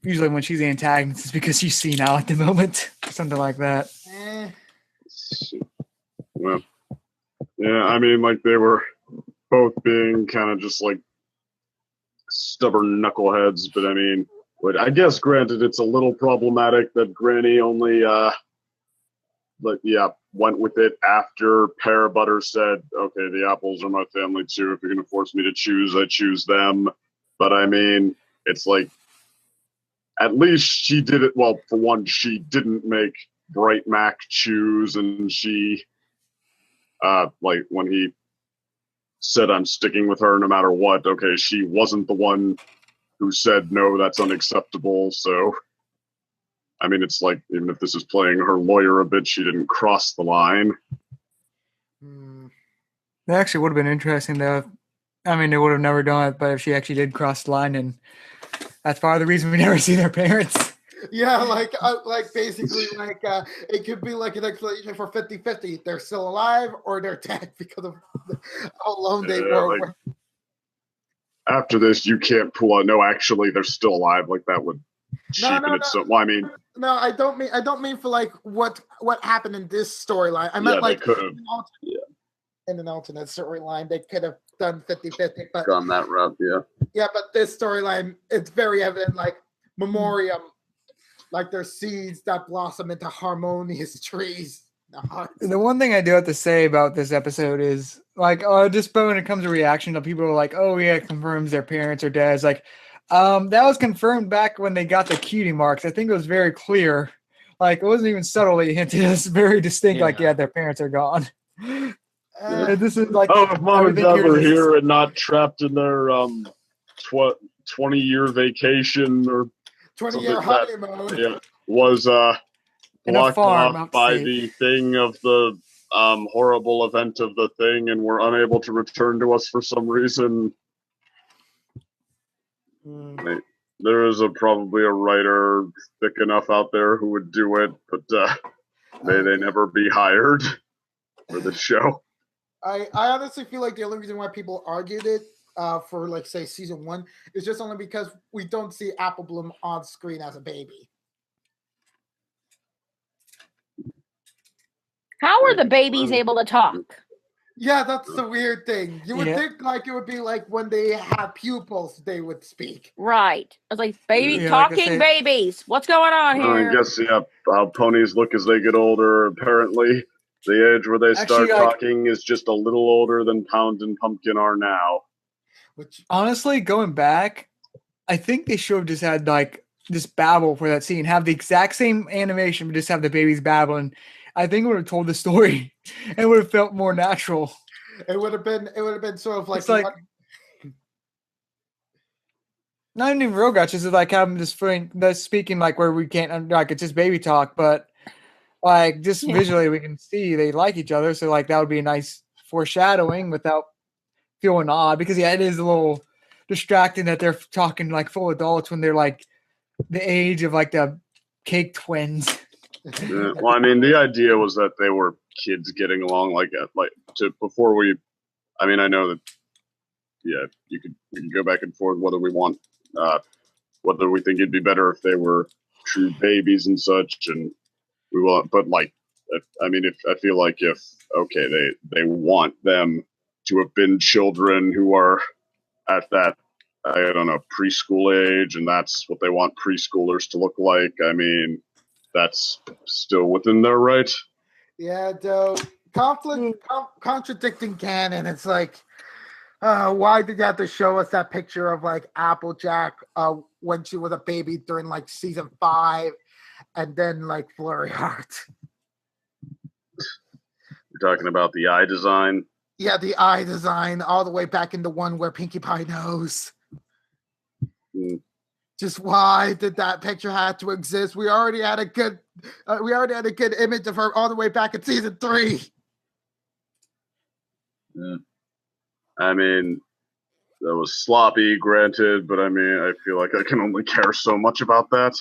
Usually when she's the antagonist, it's because she's seen out at the moment, something like that. Well, yeah, I mean, like they were both being kind of just like stubborn knuckleheads, but I mean, I guess granted, it's a little problematic that Granny only, went with it after Pear Butter said, okay, the apples are my family too. If you're going to force me to choose, I choose them. But I mean, it's like, at least she did it. Well, for one, she didn't make Bright Mac choose, and she, like when he said, I'm sticking with her no matter what, okay, she wasn't the one who said, no, that's unacceptable. So, I mean, it's like, even if this is playing her lawyer a bit, she didn't cross the line. That actually would have been interesting, though. I mean, they would have never done it, but if she actually did cross the line, and that's part of the reason we never see their parents. Yeah, basically, it could be like an explanation for 50-50. They're still alive or they're dead because of how alone they were. Like, after this, you can't pull out, no, actually, they're still alive. Like, that would cheapen it. So, well, I mean... No, I don't mean for, like, what happened in this storyline. I meant, like, in an alternate storyline, they could have done 50-50. But gone that route, yeah. Yeah, but this storyline, it's very evident, like, Memoriam, like there's seeds that blossom into harmonious trees. The one thing I do have to say about this episode is, like, just when it comes to reaction to people who are like, oh yeah, it confirms their parents are dead. It's like, that was confirmed back when they got the cutie marks. I think it was very clear. Like, it wasn't even subtly hinted. It's very distinct. Yeah. Like, yeah, their parents are gone. This is like, oh, if mom and dad were here and not trapped in their 20-year vacation or 20-year honeymoon. Yeah, was blocked off by the thing of the horrible event of the thing, and were unable to return to us for some reason. There is probably a writer thick enough out there who would do it, but may they never be hired for the show. I honestly feel like the only reason why people argued it for, like, say, season 1 is just only because we don't see Apple Bloom on screen as a baby. How are the babies able to talk? Yeah, that's the weird thing. You would think like it would be like when they have pupils, they would speak. Right. I was like, talking babies. What's going on here? I guess, yeah, how ponies look as they get older, apparently. The age where they Actually, start talking is just a little older than Pound and Pumpkin are now. Which honestly, going back, I think they should have just had like just babble for that scene, have the exact same animation, but just have the babies babbling. I think it would have told the story and would have felt more natural. It would have been sort of like, It's like not even real guys, just like having this friend that's speaking like where we can't like it's just baby talk, but like just visually we can see they like each other. So like that would be a nice foreshadowing without feeling odd, because yeah, it is a little distracting that they're talking like full adults when they're like the age of like the cake twins. Well, I mean, the idea was that they were kids getting along before we. I mean, I know that. Yeah, we can go back and forth whether we want, whether we think it'd be better if they were true babies and such, and we want. But like, I mean, if I feel like if they want them to have been children who are at that, I don't know, preschool age, and that's what they want preschoolers to look like. I mean, that's still within their right. Yeah, though contradicting canon. It's like, why did you have to show us that picture of like Applejack when she was a baby during like season 5, and then like Flurry Heart? You're talking about the eye design. Yeah, the eye design all the way back in the one where Pinkie Pie knows. Just why did that picture have to exist? We already had a good image of her all the way back in season 3. Yeah. I mean, that was sloppy, granted, but I mean, I feel like I can only care so much about that.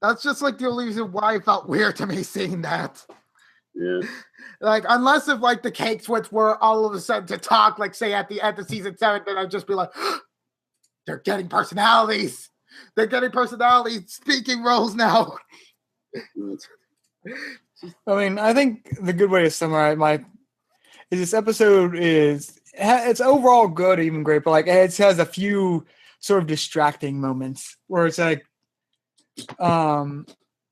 That's just like the only reason why it felt weird to me seeing that. Yeah. Like, unless if like the cake switch were all of a sudden to talk, like say at the end of season 7, then I'd just be like, they're getting personalities. They're getting personalities, speaking roles now. I mean, I think the good way to summarize is this episode it's overall good, even great, but like it has a few sort of distracting moments where it's like,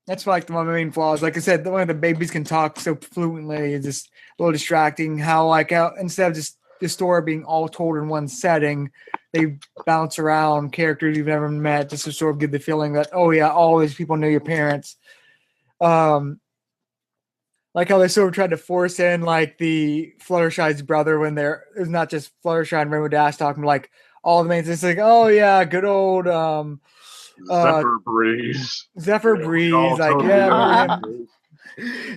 that's like one of the main flaws. Like I said, one of the babies can talk so fluently is just a little distracting. How instead of just the story being all told in one setting, they bounce around characters you've never met just to sort of give the feeling that, oh yeah, all these people know your parents. Like how they sort of tried to force in like the Fluttershy's brother when it's not just Fluttershy and Rainbow Dash talking, like all the main things like, oh yeah, good old Zephyr Breeze. Zephyr Breeze, like totally yeah,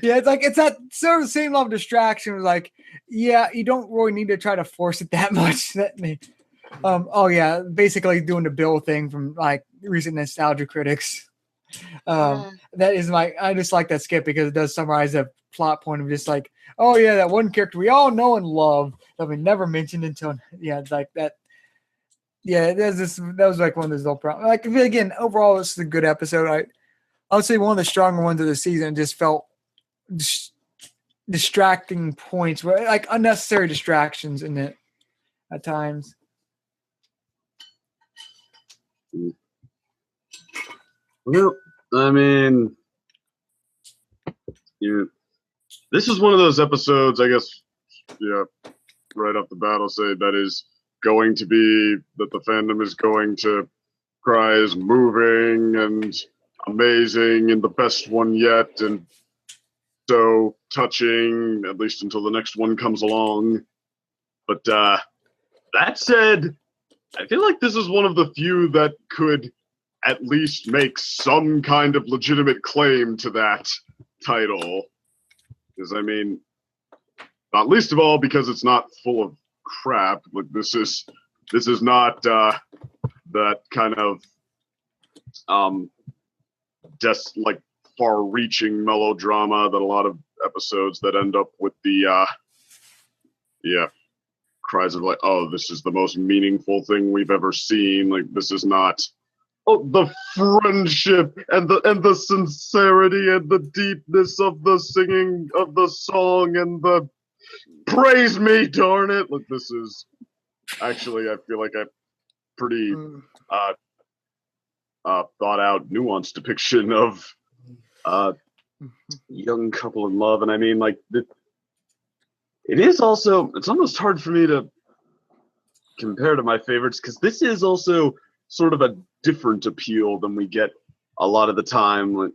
yeah, it's like it's that sort of same level of distraction. Like, yeah, you don't really need to try to force it that much. Oh yeah, basically doing the Bill thing from like recent nostalgia critics. That is I just like that skip because it does summarize the plot point of just like, oh yeah, that one character we all know and love that we never mentioned until it's like that. Yeah, that was like one of those little problems. Like again, overall, this is a good episode. I would say one of the stronger ones of the season. Just felt distracting points, where like unnecessary distractions in it at times. Well, I mean, this is one of those episodes, I guess, right off the bat, I'll say that is going to be, that the fandom is going to cry is moving and amazing and the best one yet, and so touching, at least until the next one comes along. But that said, I feel like this is one of the few that could at least make some kind of legitimate claim to that title. Because, I mean, not least of all because it's not full of crap. Like, this is not that kind of just like far-reaching melodrama that a lot of episodes that end up with the cries of like, oh, this is the most meaningful thing we've ever seen. Like, this is not the friendship and the sincerity and the deepness of the singing of the song and the praise me, darn it. Like, this is actually, I feel like I'm pretty thought out, nuanced depiction of young couple in love. And I mean, like, it is also, it's almost hard for me to compare to my favorites, because this is also sort of a different appeal than we get a lot of the time.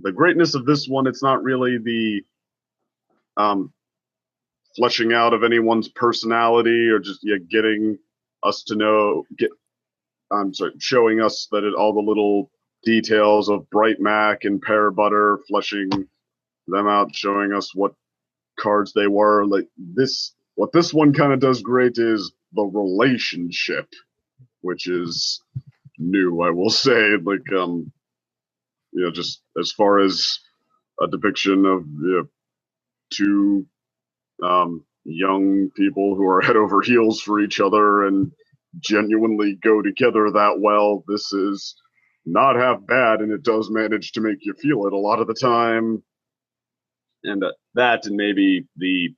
The greatness of this one, it's not really the fleshing out of anyone's personality, or just getting us to know, showing us that all the little details of Bright Mac and Pear Butter, fleshing them out, showing us what cards they were. Like this, what this one kind of does great is the relationship, which is new, I will say. Like, just as far as a depiction of two young people who are head over heels for each other and genuinely go together that well, this is not half bad, and it does manage to make you feel it a lot of the time. And that, and maybe the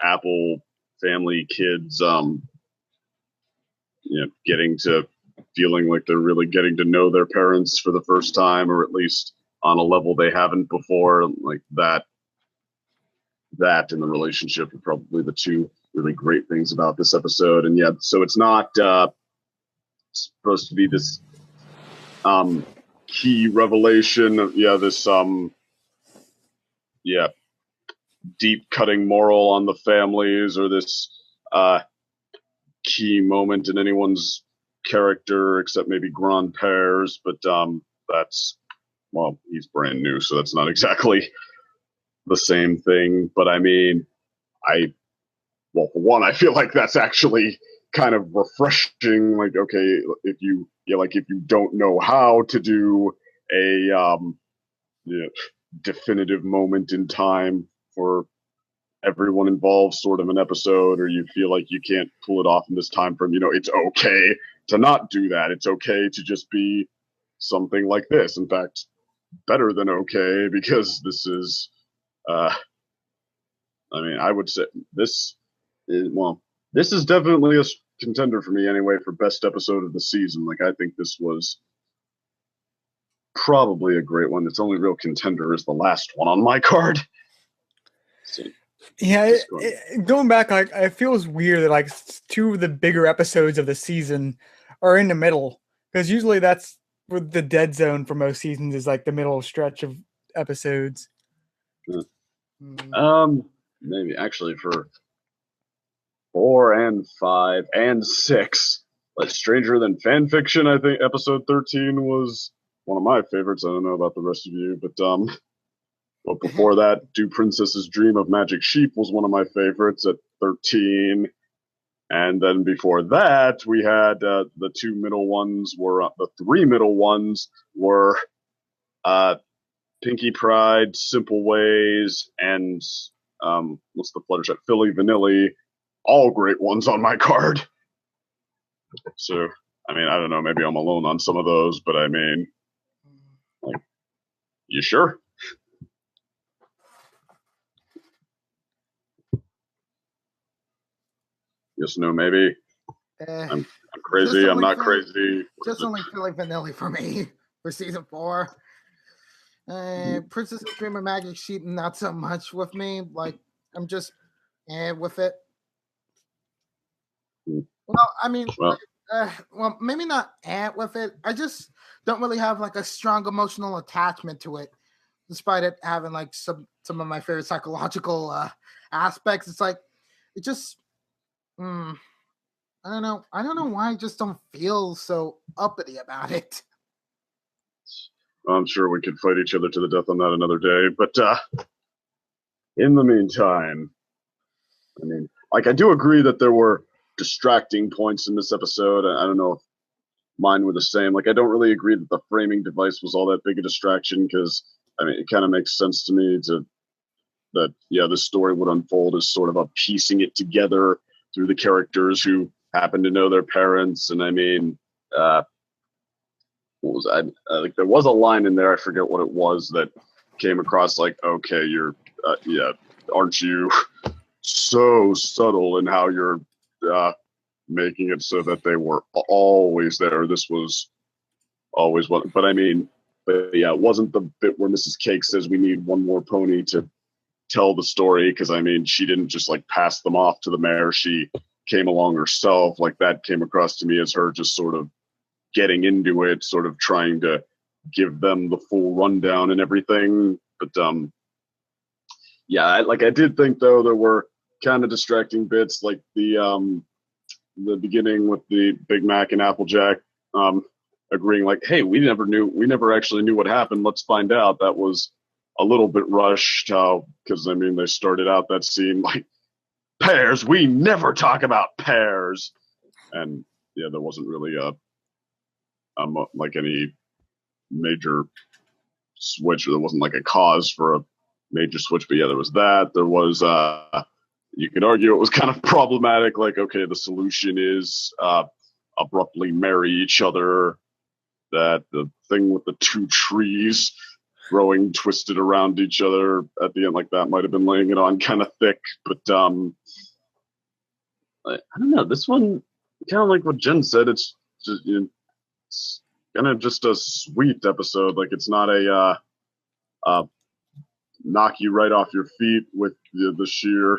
Apple family kids, getting to feeling like they're really getting to know their parents for the first time, or at least on a level they haven't before. Like that and the relationship are probably the two really great things about this episode. And so it's not supposed to be this key revelation of this deep cutting moral on the families, or this key moment in anyone's character, except maybe Grand Pear's, but that's, well, he's brand new, so that's not exactly the same thing. But I mean, for one, I feel like that's actually kind of refreshing. Like, okay, if you don't know how to do a definitive moment in time for everyone involved sort of an episode, or you feel like you can't pull it off in this time frame, it's okay to not do that. It's okay to just be something like this. In fact, better than okay, because this is I would say this is definitely a contender for me anyway for best episode of the season. Like, I think this was probably a great one. Its only real contender is the last one on my card. So, going back, like, it feels weird that like two of the bigger episodes of the season are in the middle, because usually that's where the dead zone for most seasons is, like the middle stretch of episodes. Maybe actually for 4 and 5 and 6, like Stranger Than Fan Fiction, I think episode 13 was one of my favorites. I don't know about the rest of you, but before that, Do Princess's Dream of Magic Sheep was one of my favorites at 13. And then before that, we had the three middle ones were Pinky Pride, Simple Ways, and what's the Fluttershy? Philly Vanilli. All great ones on my card. So, I mean, I don't know, maybe I'm alone on some of those, but I mean, like, you sure? Yes, no, maybe. I'm crazy. I'm not crazy. Just only Philly Vanilli for me for season 4. Princess Dream of Magic Sheep, not so much with me. Like, I'm just with it. Well, I mean, well, maybe not with it. I just don't really have like a strong emotional attachment to it, despite it having like some of my favorite psychological aspects. It's like it just, I don't know why I just don't feel so uppity about it. I'm sure we could fight each other to the death on that another day, but in the meantime, I mean, like, I do agree that there were distracting points in this episode. I don't know if mine were the same. Like, I don't really agree that the framing device was all that big a distraction, because I mean, it kind of makes sense to me that this story would unfold as sort of a piecing it together through the characters who happen to know their parents. And I mean, what was like, there was a line in there, I forget what it was, that came across like, okay, you're aren't you so subtle in how you're making it so that they were always there. This was always one. But yeah, it wasn't the bit where Mrs. Cake says we need one more pony to tell the story, because she didn't just like pass them off to the mayor. She came along herself. Like, that came across to me as her just sort of getting into it, sort of trying to give them the full rundown and everything. But yeah, I did think though there were kind of distracting bits, like the beginning with the Big Mac and Applejack agreeing like, hey, we never actually knew what happened. Let's find out. That was a little bit rushed, because they started out that scene like, pears, we never talk about pears, and yeah, there wasn't really like any major switch, or there wasn't like a cause for a major switch. But yeah, there was that. There was you could argue it was kind of problematic. Like, okay, the solution is abruptly marry each other. That the thing with the two trees growing twisted around each other at the end, like that might have been laying it on kind of thick. But I don't know. This one, kind of like what Jen said, it's just it's kind of just a sweet episode. Like, it's not a knock you right off your feet with the sheer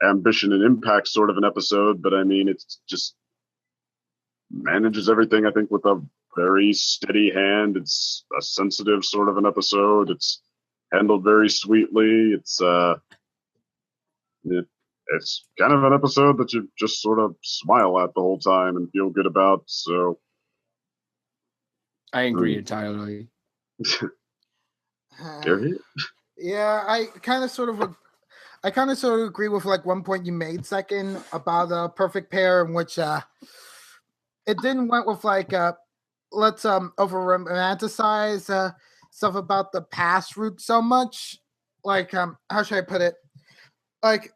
ambition and impact sort of an episode, but it's just manages everything, I think, with a very steady hand. It's a sensitive sort of an episode. It's handled very sweetly. It's kind of an episode that you just sort of smile at the whole time and feel good about. So I agree entirely. Yeah, I kind of sort of agree with like one point you made, second, about a perfect pair, in which it didn't went with like let's over romanticize stuff about the past route so much. Like how should I put it? Like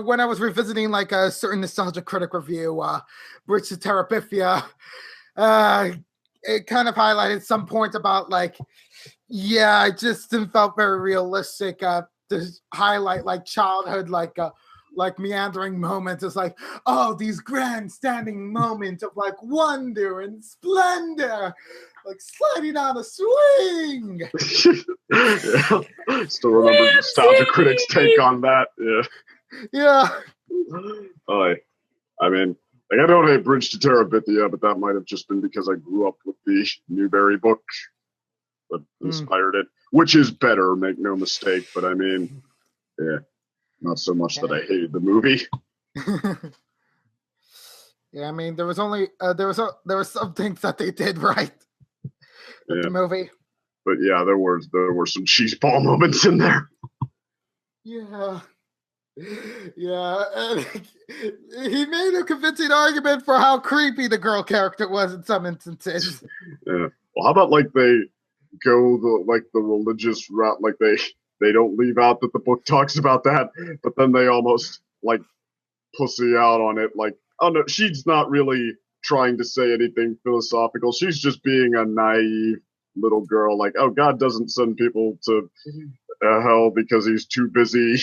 when I was revisiting like a certain Nostalgia Critic review, Bridge to Terabithia, it kind of highlighted some points about like, yeah, it just didn't felt very realistic to highlight like childhood, like meandering moments. It's like, oh, these grand standing moments of like wonder and splendor, like sliding on a swing. Yeah. Still remember Nostalgia Critic's take on that. Yeah. Oh, I don't hate Bridge to Terabithia, but that might have just been because I grew up with the Newbery book that inspired it, which is better, make no mistake. But yeah, not so much that I hated the movie. Yeah, there was only there were some things that they did right with the movie. But yeah, there were some cheeseball moments in there. Yeah. Yeah, and he made a convincing argument for how creepy the girl character was in some instances. Yeah. Well, how about like they go the religious route? Like they don't leave out that the book talks about that, but then they almost like pussy out on it. Like, oh no, she's not really trying to say anything philosophical. She's just being a naive little girl. Like, oh, God doesn't send people to hell because he's too busy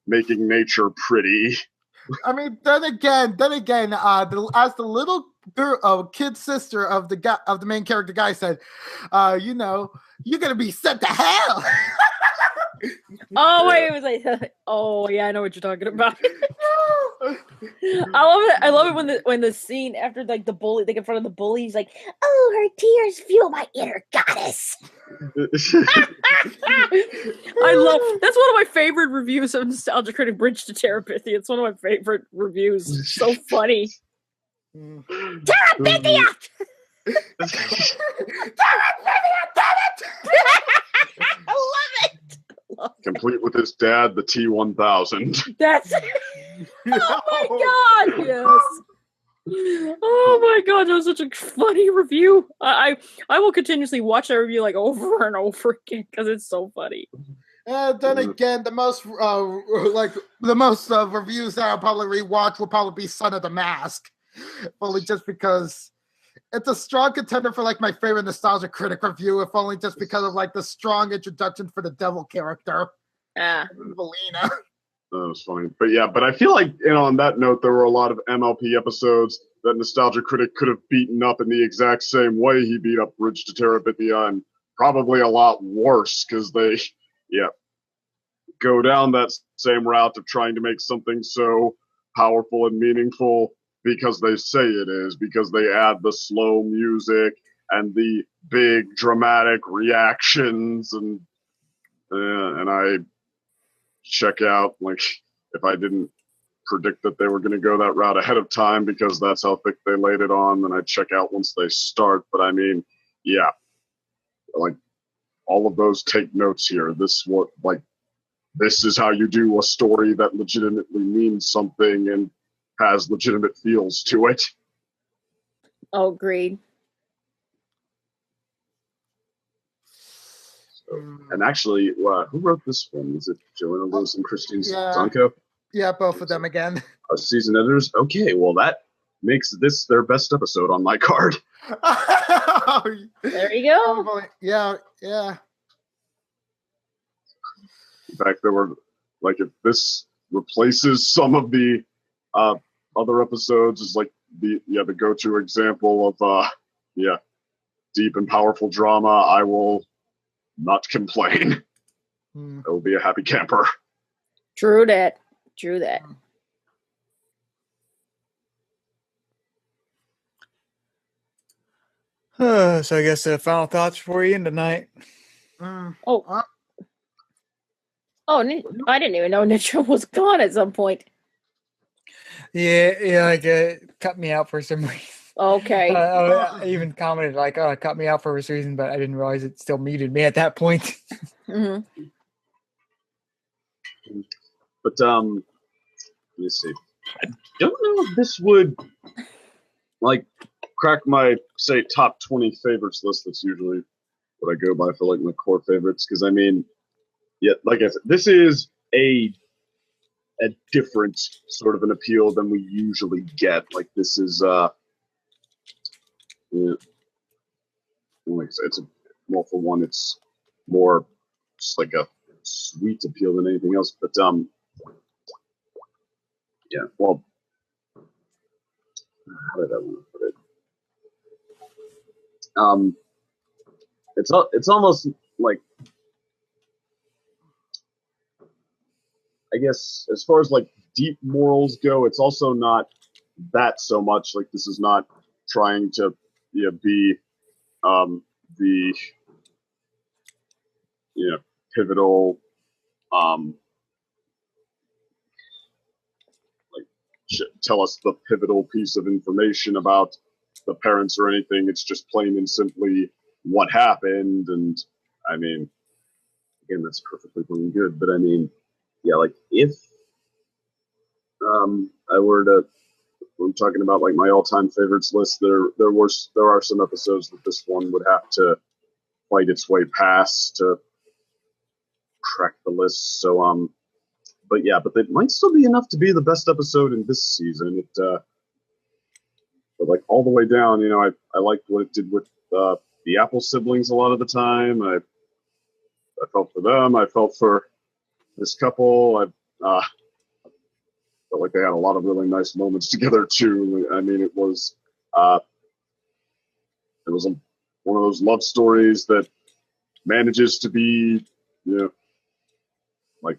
making nature pretty. Then again, as the little girl, kid sister of the main character guy said, you're gonna be sent to hell. Oh wait, it was like, oh yeah, I know what you're talking about. I love it. I love it when the scene after like the bully, like in front of the bully, he's like, "Oh, her tears fuel my inner goddess." I love. That's one of my favorite reviews of Nostalgia Critic Bridge to Terabithia. It's one of my favorite reviews. It's so funny. Terabithia! Terabithia! Damn it! I love it. Complete with his dad, the T-1000. That's oh my god, yes. Oh my god, that was such a funny review. I will continuously watch that review like over and over again because it's so funny. Then again, the most reviews that I'll probably rewatch will probably be Son of the Mask, only just because it's a strong contender for like my favorite Nostalgia Critic review, if only just because of like the strong introduction for the devil character. Yeah. Valina. That was funny. But yeah, but I feel like, on that note, there were a lot of MLP episodes that Nostalgia Critic could have beaten up in the exact same way he beat up Bridge to Terabithia, and probably a lot worse, because they, go down that same route of trying to make something so powerful and meaningful because they say it is, because they add the slow music and the big dramatic reactions, and I check out, like, if I didn't predict that they were going to go that route ahead of time because that's how thick they laid it on, then I check out once they start. But I mean, yeah, like, all of those take notes here. This is how you do a story that legitimately means something and has legitimate feels to it. Oh, agreed. So, and actually, who wrote this one? Is it Joanna Lewis and Christine Yeah. Zonko? Yeah, both of them again. Season editors? Okay, well, that makes this their best episode on my card. There you go. Yeah. In fact, there were, like, if this replaces some of the other episodes as, like, the go-to example of, deep and powerful drama, I will not complain. I will be a happy camper. True that. So I guess final thoughts before you end tonight. Oh, I didn't even know Nitro was gone at some point. Yeah, like it cut me out for some reason. Okay. I even commented like, "Oh, it cut me out for this reason," but I didn't realize it still muted me at that point. Mm-hmm. But let me see. I don't know if this would, like, crack my, say, top 20 favorites list. That's usually what I go by for, like, my core favorites. Because, I mean, like I said, this is a different sort of an appeal than we usually get. Like, this is, like I said, well, for one, it's more just like a sweet appeal than anything else. But, well, how did I want to put it? It's almost like, I guess, as far as, like, deep morals go, it's also not that so much. Like, this is not trying to be the pivotal tell us the pivotal piece of information about the parents or anything. It's just plain and simply what happened. And I mean, again, that's perfectly good. But I mean, like, if I were to, I'm talking about, like, my all-time favorites list, there are some episodes that this one would have to fight its way past to crack the list. So but it might still be enough to be the best episode in this season. But, like, all the way down, I liked what it did with the Apple siblings a lot of the time. I felt for them. I felt for this couple. I felt like they had a lot of really nice moments together too. I mean, it was one of those love stories that manages to be, like,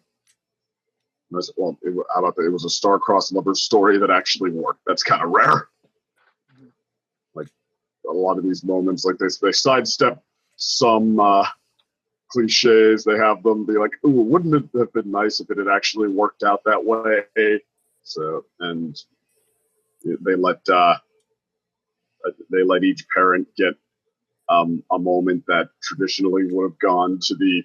well, how about that? It was a star-crossed lover story that actually worked. That's kind of rare. Like, a lot of these moments, like, they sidestep some cliches. They have them be like, "Ooh, wouldn't it have been nice if it had actually worked out that way?" So, and they let each parent get a moment that traditionally would have gone to the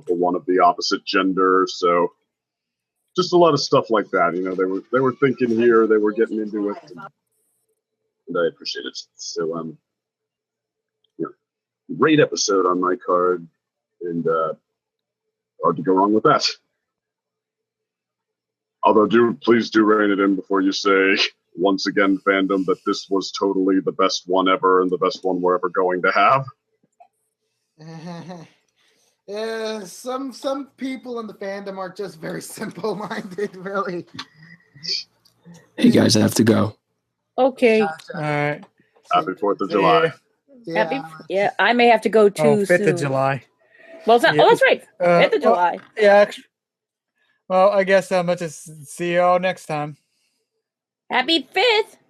one of the opposite gender. So, just a lot of stuff like that. They were thinking here. They were getting into it, and I appreciate it. So, great episode on my card, and hard to go wrong with that. Although, please do rein it in before you say, once again, fandom, that this was totally the best one ever and the best one we're ever going to have. Yeah, some people in the fandom are just very simple-minded, really. Hey guys, I have to go. Okay. All right. Happy 4th of See July. ya. Happy. Yeah, I may have to go too. Oh, 5th soon. of July. Well, it's not. Yeah. Oh, that's right. 5th of Well, July. yeah. Well, I guess I'm going to see you all next time. Happy 5th.